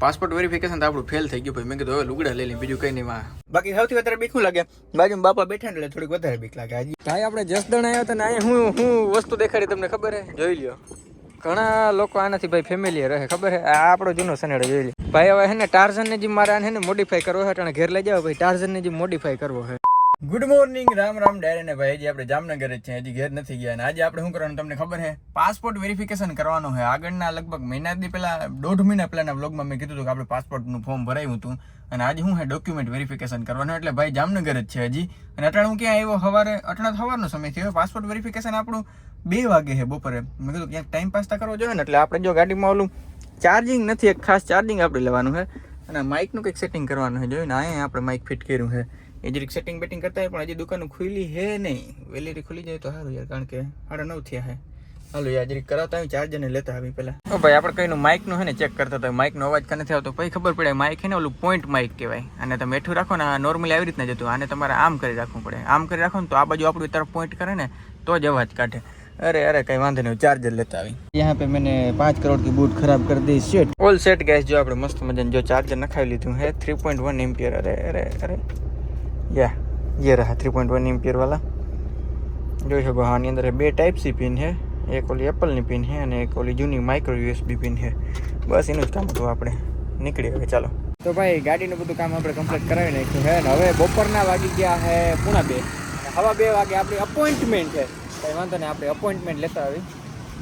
Passport verification તો આપણું fail થઈ ગયું ભાઈ. મેં કીધું હવે લુગડા લઈ લઈ, બીજું કઈ નહીં. બાકી સૌથી વધારે બીક શું લાગે, બાજુમાં બાપા બેઠા ને એટલે થોડીક વધારે બીક લાગે. હજી ભાઈ આપણે જસદણ આવ્યા હતા ને અહીંયા હું વસ્તુ દેખાડી તમને ખબર હે, જોઈ લ્યો. ઘણા લોકો આનાથી ભાઈ ફેમિલી રહે, ખબર હે. આ આપણો જૂનો સનેડો જોઈ લે ભાઈ. હવે હે ને ટાર્ઝન ને જીમ મારે ને મોડિફાઈ કરવો છે, ઘેર લઈ જાવ ભાઈ. ટાર્ઝન ને જીમ મોડિફાઈ કરવો છે. ગુડ મોર્નિંગ, રામ રામ ડાયરે ને ભાઈ. હજી આપણે જામનગર જ છે, હજી ઘેર નથી ગયા. અને આજે આપણે શું કરવાનું તમને ખબર છે, પાસપોર્ટ વેરિફિકેશન કરવાનો છે. આગળના લગભગ મહિનાથી પહેલા, 1.5 મહિના પહેલાના વ્લોગમાં મેં કીધું હતું કે આપણે પાસપોર્ટનું ફોર્મ ભરાયું હતું. અને આજે હું છે ડોક્યુમેન્ટ વેરિફિકેશન કરવાનું, એટલે ભાઈ જામનગર જ છે હજી. અને અટાણે હું ક્યાં આવ્યો, સવારનો સમય થયો. પાસપોર્ટ વેરિફિકેશન આપણું 2 વાગે છે બપોરે. મેં કીધું ક્યાંક ટાઈમ પાસ કરવો જોઈએ ને, એટલે આપણે જો ગાડીમાં ઓલું ચાર્જિંગ નથી, એક ખાસ ચાર્જિંગ આપણે લેવાનું છે. અને માઇકનું કંઈક સેટિંગ કરવાનું છે, જોયું ને. અહીંયા આપણે માઇક ફિટ કર્યું છે. એ જરીક સેટિંગ બેટિંગ કરતા હોય, પણ હજી દુકાન ખુલ્લી હે નહીં. વેલેરી ખુલી જાય તો સારું યાર, કારણ કે 9:30 થયા હે. હાલો યાર જરીક કરાવતા હોય, ચાર્જરને લેતા આવી પહેલા. ઓ ભાઈ આપણે કઈનું માઇકનું હે ને ચેક કરતા હતા. માઇકનો અવાજ કાં નથી આવતો, પછી ખબર પડે માઇક છે ને ઓલું પોઈન્ટ માઇક કહેવાય. અને તમે હેઠું રાખો ને, નોર્મલી આવી રીતના જતું. આને તમારે આમ કરી રાખવું પડે. આમ કરી રાખો ને તો આ બાજુ આપણી તરફ પોઈન્ટ કરે ને તો જ અવાજ કાઢે. અરે કઈ વાંધો નહીં, ચાર્જર લેતા આવી. यहाँ पे मैंने 5 करोड़ की बूट खराब कर दी. Set all set guys. जो આપણે મસ્ત મજાનું જો ચાર્જર નખાવી લીધું है 3.1 एम्पियर. अरे या ये रहा 3.1 एम्पियर वाला. જોઈ શકો હા, આની અંદર 2 टाइप सी पिन है. एक ઓલી એપલની પિન છે અને એક ઓલી જૂની માઇક્રો યુએસબી પિન છે. બસ એનું જ કામ હતું. આપણે નીકળી હવે, ચાલો. તો ભાઈ ગાડીનું બધું કામ આપણે કમ્પ્લીટ કરાવી નાખ્યું છે. અને હવે બપોરના વાગી ગયા છે 1:30. હવા 2 વાગે આપણી અપોઇન્ટમેન્ટ છે. કંઈ વાંધો નહીં, આપણે અપોઇન્ટમેન્ટ લેતા આવી.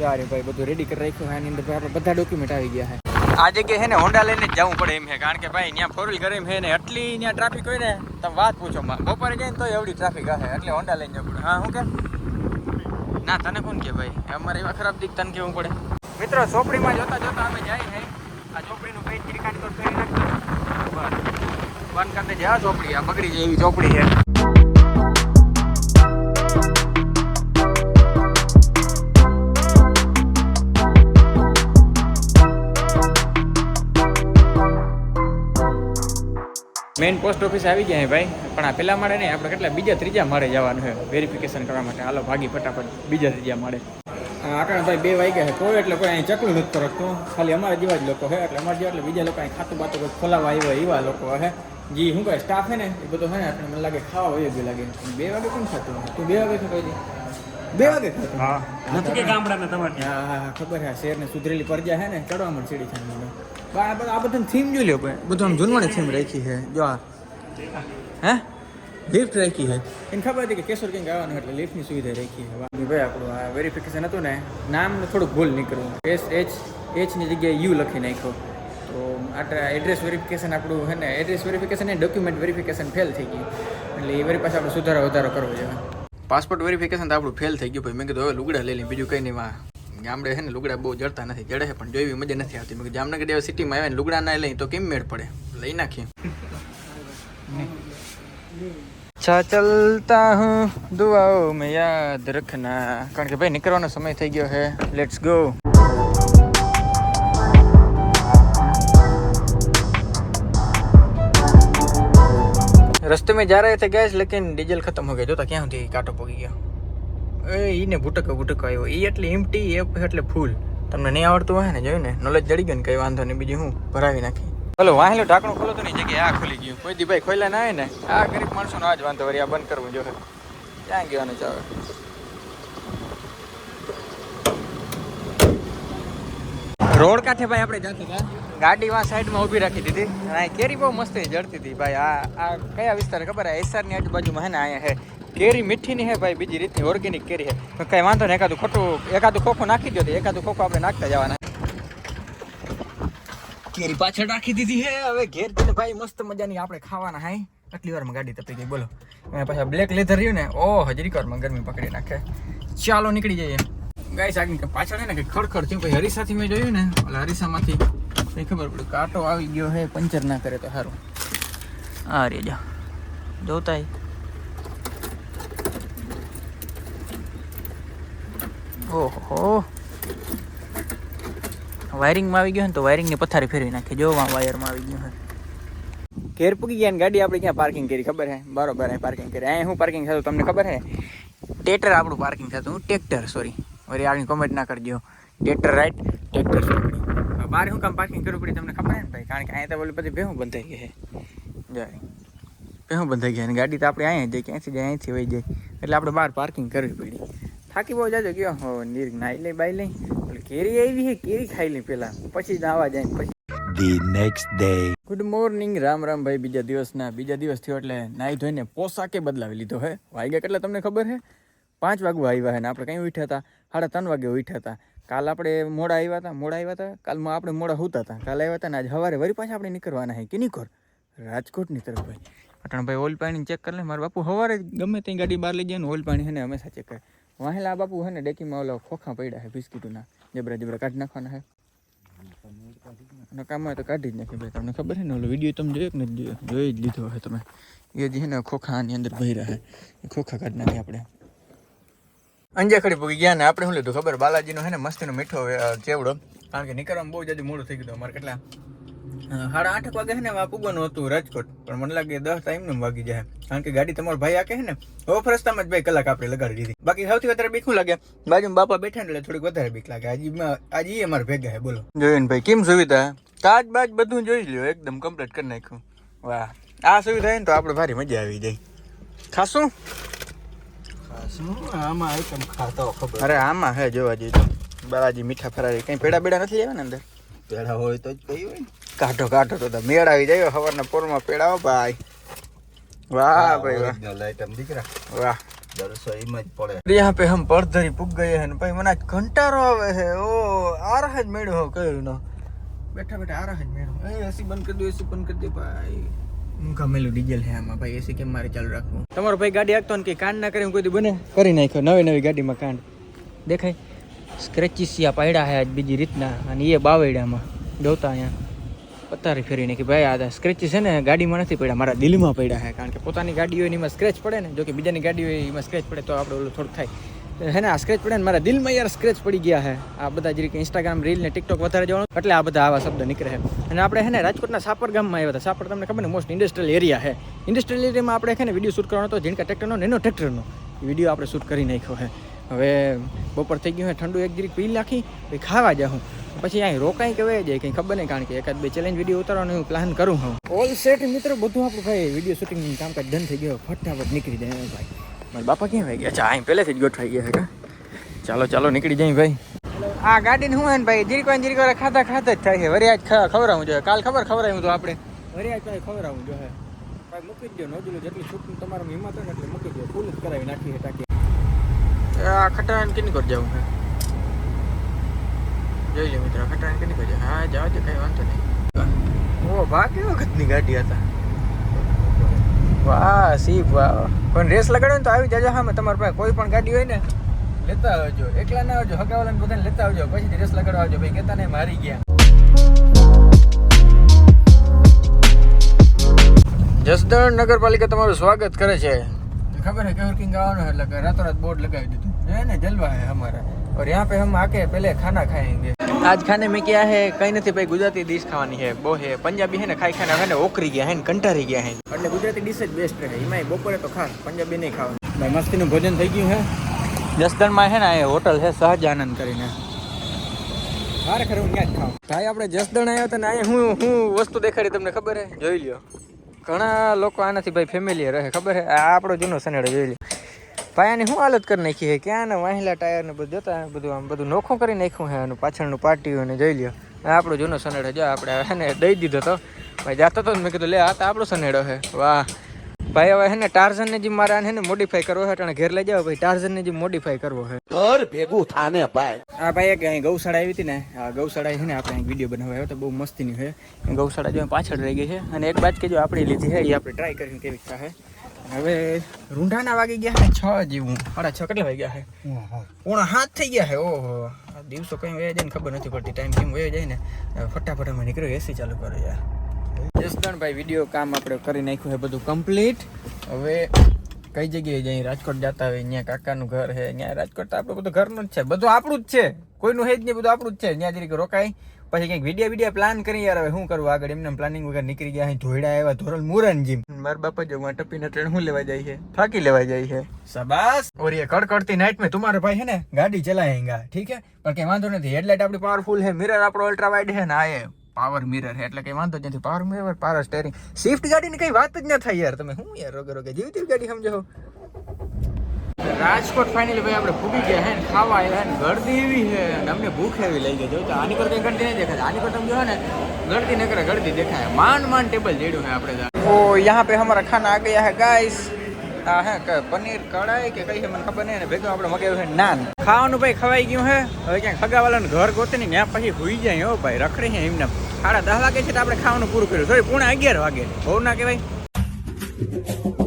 યાર ભાઈ બધું રેડી કરી રાખ્યું. આની અંદર આપણે બધા ડોક્યુમેન્ટ આવી ગયા છે. આ જગ્યાએ છે ને હોન્ડા લઈને જ જવું પડે એમ છે, કારણ કે ભાઈ ત્યાં 4 વ્હીલ ગરમ છે ને એટલી ત્યાં ટ્રાફિક હોય ને તમે વાત પૂછો. બપોરે જાય ને તો એવડી ટ્રાફિક હશે, એટલે હોન્ડા લઈને જવું પડે. હા શું કે ના તને કોણ કે ભાઈ, અમારે એવા ખરાબ દીક તને કેવું પડે. મિત્રો ચોપડીમાં જોતા જોતા અમે જાય છે. આ ચોપડીનું પેજ ત્રિકાટ તો કરી નાખતો બંધ કરી દેજે. આ ચોપડી આ બગડી જાય એવી ચોપડી છે. મેઇન પોસ્ટ ઓફિસ આવી ગયા ભાઈ, પણ આ પહેલા માળે નહીં, આપણે કેટલા બીજા ત્રીજા માળે જવાનું છે વેરિફિકેશન કરવા માટે. હાલો ભાગી ફટાફટ બીજા ત્રીજા માળે. આટલા ભાઈ 2 વાગ્યા છે, કોઈ એટલે કોઈ અહીં ચકલું નથી રાખતું. ખાલી અમારા જેવા જ લોકો છે, એટલે અમારા જેવા એટલે બીજા લોકો અહીં ખાતું બાતું કોઈ ખોલાવા આવ્યા એવા લોકો છે. જે શું કહે સ્ટાફ છે ને એ બધો છે ને, આપણે મને લાગે ખાવા હોય ગયું લાગે. 2 વાગે કોણ ખાતું? તું 2 વાગે ખાતો? 2 વાગે ખાતું? હા નથી કે ગામડાના તમારે? હા ખબર છે. શહેરને સુધરેલી પ્રજા છે ને, ચડવા મળે સીડી થાય. આ બધાને થીમ જોઈ લો ભાઈ, બધું આમ જૂનવાણી થીમ રાખી છે. જો આ હે લિફ્ટ રાખી છે. એને ખબર હતી કે કેશોર ક્યાંક આવવાનું, એટલે લિફ્ટની સુવિધા રાખી છે. ભાઈ આપણું આ વેરિફિકેશન હતું ને, નામ થોડુંક ભૂલ નીકળ્યું. SHની જગ્યાએ યુ લખી નાખ્યો. તો આ એડ્રેસ વેરિફિકેશન આપણું છે ને, એડ્રેસ વેરિફિકેશન ને ડોક્યુમેન્ટ વેરિફિકેશન ફેલ થઈ ગયું. એટલે એ વરી પાસે આપણે વધારો કરવો જોઈએ. પાસપોર્ટ વેરિફિકેશન તો આપણું ફેલ થઈ ગયું ભાઈ. મેં કીધું હવે લુગડા લઈ લઈએ, બીજું કંઈ નહીં. ગામડે છે ને લુગડા બહુ જડતા નથી, જડે છે પણ જોઈ મજા નથી આવતી. મેં જામનગર જેવા સિટીમાં આવે ને લુગડા ના લઈ તો કેમ મેળ પડે, લઈ નાખીએ. અચ્છા ચલતા હું દુઆઓ મેં યાદ રખના, કારણ કે ભાઈ નીકળવાનો સમય થઈ ગયો છે. Let's go. રસ્તે में जा रहे थे गैस, लेकिन डीजल खत्म हो गया. જોતા ક્યાં સુધી કાંટો પગી ગયો. એને ભૂટકો આવ્યો. એ એટલે હિમટી, એ એટલે ફૂલ. તમને નહીં આવડતું હોય ને, જોયું ને, નોલેજ જડી ગયું ને, કંઈ વાંધો નહીં. બીજું હું ભરાવી નાખી. બોલો વાહેલો ઢાંકણું ખોલો તો નહીં જગ્યાએ આ ખુલી ગયું. કોઈ દી ભાઈ ખોલ્યા ના આવે ને, આ ગરીબ માણસોનો આ જ વાંધો. વળી આ બંધ કરવું જોઈએ. ક્યાં ગયો ચાવે. રોડ કાંઠે ભાઈ આપણે જતા હતા, ગાડી વાં સાઈડમાં ઊભી રાખી દીધી. અને કેરી બહુ મસ્ત જડતી હતી ભાઈ. આ કયા વિસ્તાર ખબર? એસઆરની આજુબાજુમાં હે ને, અહીંયા હે કેરી મીઠી ની હે ભાઈ, બીજી રીતની ઓર્ગેનિક કેરી હે. કઈ વાંધો નહીં, એકાદું ખોખું નાખી દો, એકાદું ખોખું આપણે નાખતા જવાના. કેરી પાછળ રાખી દીધી હે. હવે ઘેર જઈને ભાઈ મસ્ત મજાની આપણે ખાવાના. હાઈ આટલી વારમાં ગાડી તપી ગઈ, બોલો. પાછા બ્લેક લેધર રહ્યું ને, ઓહ હજરી વારમાં ગરમી પકડી નાખે. ચાલો નીકળી જઈએ ગાઈસ. આગળ પાછળ હે ને કંઈક ખડખડ થયું. ભાઈ હરીસાથી મેં જોયું ને, એટલે હરીસામાંથી કંઈ ખબર પડે કાંટો આવી ગયો હે. પંચર ના કરે તો સારું. આ રે જા જોતા ઓહો વાયરિંગમાં આવી ગયો ને, તો વાયરિંગની પથારી ફેરવી નાખી. જો વાયરમાં આવી ગયું છે. ઘેર પૂગી ગયા ને, ગાડી આપણે ક્યાં પાર્કિંગ કરી ખબર હે? બરોબર પાર્કિંગ કરી. અહીંયા શું પાર્કિંગ થતું તમને ખબર હે? ટેક્ટર આપણું પાર્કિંગ થતું. ટેક્ટર સોરી, વળી આગળ કોમેન્ટ ના કરજો. ટેક્ટર રાઈટ, ટેક્ટર બહાર શું કામ પાર્કિંગ કરવું પડી તમને ખબર હે ને ભાઈ, કારણ કે અહીંયા તો બોલી પછી ભેહું બંધાઈ ગઈ છે. જાય ભેહું બંધાઈ ગયા અને ગાડી તો આપણે અહીંયા જાય, ક્યાંથી જાય અહીંથી વહી જાય, એટલે આપણે બહાર પાર્કિંગ કરવી પડી. થાકી બહુ જાજો ગયો હો, નીર નાઈ લઈ બાઈ લઈ, કેરી આવી છે કેરી ખાઈ લઈ પહેલાં, પછી જ આવવા જાય પછી. The next day. Good morning, Ram Ram ભાઈ. બીજા દિવસ થયો એટલે નાઈ ધોઈને પોશાકે બદલાવી લીધો હે. વાગ્યા કેટલા તમને ખબર છે? 5 વાગવા આવ્યા હે ને આપણે કંઈ ઉઠ્યા હતા 3:30 વાગે ઉઠ્યા હતા. કાલ આપણે મોડા આવ્યા હતા. કાલમાં આપણે મોડા સૂતા હતા. કાલ આવ્યા હતા ને આજ સવારે વળી પાછા આપણે નીકળવાના છે કે નીકળ રાજકોટની તરફ ભાઈ. અટણ ભાઈ ઓઇલ પાણી ચેક કરી લે. મારા બાપુ સવારે ગમે ત્યાં ગાડી બહાર લઈ જાય ને ઓઇલ પાણી છે ને હંમેશા ચેક કરે. વાહેલા બાપુ છે ને ડેકીમાં ઓલા ખોખા પડ્યા છે બિસ્કીટોના, જબરા કાઢી નાખવાના છે. અને કામ હોય તો કાઢી જ નાખી ભાઈ. તમને ખબર છે ને ઓલો વિડીયો તમે જોયો કે નથી જોયો? જોઈ જ લીધો હશે તમે. એ જે છે ને ખોખાની અંદર ભર્યા છે, એ ખોખા કાઢી નાખી આપણે. અંજાખડી પૂગી ગયા ને આપણે શું લીધું ખબર? બાલાજીનો છે ને મસ્તીનો મીઠો ચેવડો. કારણ કે નીકળવામાં બહુ જલ્દી મોડું થઈ ગયું. અમારે કેટલા 8:30 વાગે છે ને પૂગવાનું હતું રાજકોટ, પણ મને લાગે 10 ટાઈમ વાગી જાય. કારણ કે ગાડી તમારો ભાઈ આકે છે ને ઓફ રસ્તામાં જ 2 કલાક આપણે લગાડી દીધી. બાકી સૌથી વધારે બીક શું લાગે? બાજુમાં બાપા બેઠા ને એટલે થોડીક વધારે બીક લાગે. આજે એ અમારે ભેગા છે. બોલો જોયું ને ભાઈ કેમ સુવિધા? કાચ બાજ બધું જોઈ લ્યો, એકદમ કમ્પ્લીટ કરી નાખ્યું. વાહ, આ સુવિધા ને તો આપણે ભારી મજા આવી જાય. ખાશું આમાં આઈટમ ખાતો ખબર? અરે આમાં હે જોવા જઈએ તો બાલાજી મીઠા ફરારી. કઈ પેડા બેડા નથી લેવા ને અંદર? પેડા હોય તો જ કઈ હોય. કાઢો તો મેળ આવી જાય સવારના પોરમાં પેડા. ભાઈ વાહ ભાઈ વાહ, આઈટમ દીકરા વાહ. यहाँ पे हम परधरी पुग गए हैं भाई. મને ઘંટારો આવે છે. ઓ આ રહ જ મેળ્યો હો કયું ન બેઠા આ રહ જ મેળ્યો. એસી બંધ કરી દો, એસી બંધ કરી દે ભાઈ. હું ગમેલું ડીઝલ હે આમાં ભાઈ. એસી કેમ મારે ચાલુ રાખવું? તમારો ભાઈ ગાડી હાંકતો ને કે કાંડ ના કરે કોઈ દી બને કરી નાખ્યો. નવી ગાડીમાં કાંડ દેખાય. સ્ક્રેચીસિયા પાડ્યા હે આજ બીજી રીતના, અને એ બાવડામાં જોતા અહીંયા પતારી ફેરીને કે ભાઈ આ સ્ક્રેચીસ છે ને ગાડીમાં નથી પડ્યા, મારા દિલમાં પડ્યા છે. કારણ કે પોતાની ગાડી હોય એમાં સ્ક્રેચ પડે ને, જો કે બીજાની ગાડી હોય એમાં સ્ક્રેચ પડે તો આપણે ઓલું થોડુંક થાય હે ને. આ સ્ક્રેચ પડે ને મારા દિલમાં યાર સ્ક્રેચ પડી ગયા છે. આ બધા જે રીતે ઇન્સ્ટાગ્રામ રીલ ને ટિકટોક વધારે જવાનું એટલે આ બધા આવા શબ્દ નીકળે છે. અને આપણે છે ને રાજકોટના સાપર ગામમાં આવ્યા હતા. સાપર તમને ખબર ને મોસ્ટ ઇન્ડસ્ટ્રીયલ એરિયા છે. ઇન્ડસ્ટ્રીયલ એરિયામાં આપણે છે ને વિડીયો શૂટ કરવાનો હતો, ઝીણકા ટ્રેક્ટરનો નેનો ટ્રેક્ટરનો વિડીયો આપણે શૂટ કરી નાખ્યો છે. હવે બપોર થઈ ગયું છે, ઠંડુ એક જરીક પી નાખી પછી ખાવા જાઉં, પછી અહીં રોકાઈ કે વહી જાય કંઈ ખબર નહીં. કારણ કે 1-2 ચેલેન્જ વિડીયો ઉતારવાનો હું પ્લાન કરું હું. ઓલ સેટ મિત્રો બધું આપણું ભાઈ વિડીયો શૂટિંગનું કામકાજ ડન થઈ ગયો. ફટાફટ નીકળી જાય ભાઈ. મારા બાપા ક્યાં વાઈ ગયા? અચ્છા અહીં પહેલેથી જ ગોઠવાઈ ગયા છે. ચાલો નીકળી જાય ભાઈ. આ ગાડીને શું હે ને ભાઈ જીરીક વાર ખાતા જ થાય છે. વરિયાજ ખવડાવવું જોઈએ. કાલ ખવડાવ્યું તો આપણે વરિયાજ ભાઈ ખવડાવવું જોઈએ ભાઈ. મૂકી જ દો નોજલું જેટલી છૂટું તમારું હિંમત હોય ને એટલે મૂકી દો. ફૂલ જ કરાવી નાખી ટાંકી. આ ખટાણ કેની કર જાઉં છે જોઈ લે મિત્રો. ખટાણ કેની કર જાય? હા જાવ તો કઈ વાંધો નહીં. ઓ વાહ કેવી વખતની ગાડી હતા. વાહ સીપ વાહ. કોઈ રેસ લગાડો ને તો આવી જાજો. હા તમારા પાસે કોઈ પણ ગાડી હોય ને લેતા આવજો. એકલા ના આવજો, હગાવાલાને બધાને લેતા આવજો. પછી રેસ લગાડવા આવજો ભાઈ. કહેતા નહીં મારી ગયા. જસદણ નગરપાલિકા તમારું સ્વાગત કરે છે. खबर है केवर किंग आना है, लगा रातों रात बोर्ड लगा दी थी है ना, जलवा है हमारा. और यहाँ पे हम आके पहले खाना खाएंगे. आज खाने में क्या है कहीं नहीं भाई. गुजराती डिश खावानी है वो है. पंजाबी है ना खाई खाना है ना ओकरी गया है ने कंटारी गया है. એટલે ગુજરાતી ડિશ જ બેસ્ટ રહે. એમાં બપોરે તો ખાસ પંજાબી નહીં ખાવાનું ભાઈ. મસ્તીનું ભોજન થઈ ગયું છે. જસદણમાં છે ને એ હોટલ છે સહજાનંદ કરીને. મારે ખરે હું ત્યાં જ ખાઉં ભાઈ. આપણે જસદણ આવ્યા હતા ને અહીંયા હું વસ્તુ દેખાડી તમને ખબર છે? જોઈ લ્યો. ઘણા લોકો આનાથી ભાઈ ફેમિલી રહે. ખબર છે? આ આપણો જૂનો સનેડો જોઈ લે ભાઈ. આની શું હાલત કરી નાખી છે. ક્યાં ને વાહેલા ટાયર ને બધું જોતા બધું આમ બધું નોખું કરી નાખ્યું છે. અને પાછળનું પાર્ટીઓને જોઈ લ્યો. આપણો જૂનો સનેડો જો આપણે હે ને દઈ દીધો તો ભાઈ. જાતો તો મેં કીધું લે આ તો આપણો સનેડો છે. વાહ ભાઈ. હવે હે ને ટાર્ઝનને જે મારે હે ને મોડિફાઈ કરવો છે એટલે ઘેર લઈ જાવ ભાઈ. ટાર્ઝનને જે મોડિફાઈ કરવો છે ઘર ભેગું થાને ભાઈ. હા ભાઈ એક અહીં ગૌશાળા આવી હતી ને, આ ગૌશાળા છે ને આપણે અહીં વિડીયો બનાવવા આવ્યો તો બહુ મસ્તીની છે. ગૌશાળા જો પાછળ રહી ગઈ છે. અને એક બાજુ કે જો આપણી લીધી છે એ આપણે ટ્રાય કરીને કેવી થાય. હવે રૂંઢાના વાગી ગયા છે 6 જેવું. 6:30 કેટલા વાગ્યા છે? 6:45 થઈ ગયા છે. ઓહો દિવસો કઈ વહી જાય ને ખબર નથી પડતી. ટાઈમ કેમ વહી જાય ને. ફટાફટ અમે નીકળ્યો. એસી ચાલુ કરો યાર. જસદણ ભાઈ વિડીયો કામ આપણે કરી નાખ્યું છે બધું કમ્પ્લીટ. હવે કઈ જગ્યાએ જઈ રાજકોટ જતા હોય ત્યાં કાકાનું ઘર છે. ત્યાં રાજકોટ તો આપણું બધું ઘરનું જ છે. બધું આપણું જ છે. કોઈનું છે જ નહીં. બધું આપણું જ છે. ત્યાં જરીક રોકાય પછી કંઈક વિડીયો પ્લાન કરી યાર હવે શું કરવું આગળ એમને પ્લાનિંગ વગર નીકળી ગયા અહીં ધોઈડા આવ્યા ધોરલ મુરન જીમ મારા બાપા જો વहाँ टप्पी ना ट्रेन हूँ लेवा जाई है फाकी लेवा जाई है शाबाश और ये कड़कड़ती नाइट में तुम्हारे भाई है ने गाड़ी चलाएगा ठीक है पर कहीं वांधो नहीं हेडलाइट अपनी पावरफुल है मिरर આપણો અલ્ટ્રા વાઇડ है ना ये પાવર મિરર છે એટલે કઈ વાંધો નથી power mirror power steering Swift ગાડીની કઈ વાત જ ન થાય યાર તમે શું યાર રોગે રોગે જીવતી ગાડી સમજો રાજકોટ ફાઇનલી ભાઈ આપણે ભૂગી ગયા હે ને ખાવા આવ્યા ને ગળદી એવી છે અને અમને ભૂખ એવી લઈ ગઈ જો તો આની પર કઈ ગળદી નહીં દેખાય આની પર તમે જો ને ગળદી ન કરે ગળદી દેખાય માંડ ટેબલ જેડું है આપણે ઓ यहाँ पे हमारा खाना आ गया है गाइस આ હે કે પનીર કઢાઈ કે કઈ છે મને ખબર નહીં અને ભેગું આપણે મગાવ્યું છે નાન ખાવાનું ભાઈ ખવાઈ ગયું છે હવે ક્યાંક ખગાવાલાનું ઘર ગોતે ને ત્યાં પછી હોઈ જાય હો ભાઈ રખડી છે એમને 10:30 વાગે છે તો આપણે ખાવાનું પૂરું કર્યું સોરી 11:30 વાગે બહુ ના કહેવાય